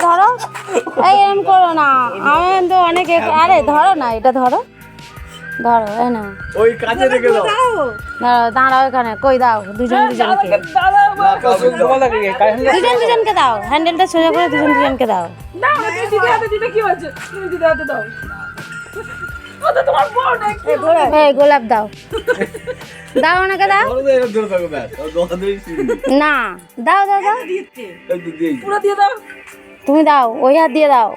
ধরো, এই এরকম করো না, আমি তো অনেক আরে ধরো না, এটা ধরো ধরো, এই না ওই কাছে রেখে দাও। দাঁড়াও দাঁড়াও এখানে, কই দাও দুজন দুজনকে, দুজন দুজনকে দাও, হ্যান্ডেলটা সোজা করে দুজন দুজনকে দাও। এই গোলাপ দাও, দাও ওনাকে দাও, না দাও দাও দাও, তুমি দাও, ওই হাত দিয়ে দাও।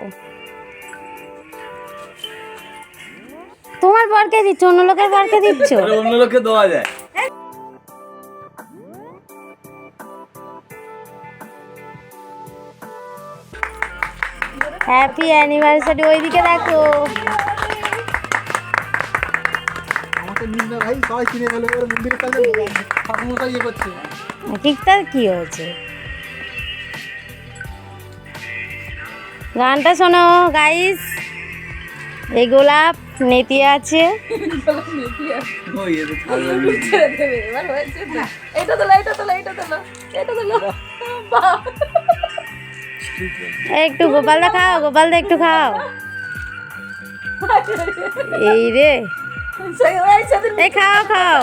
তোমার বরকে দিচ্ছ, অন্য লোকের বরকে দিচ্ছ। অন্য লোককে দেওয়া যায়। হ্যাপি অ্যানিভার্সারি, ওইদিকে দেখো। ঠিকঠাক কি হয়েছে, গানটা শোনো গাইস। এই গোলাপ নেতি আছে, একটু গোপালদা খাও, গোপালদা একটু খাও। এই রে, এই খাও খাও।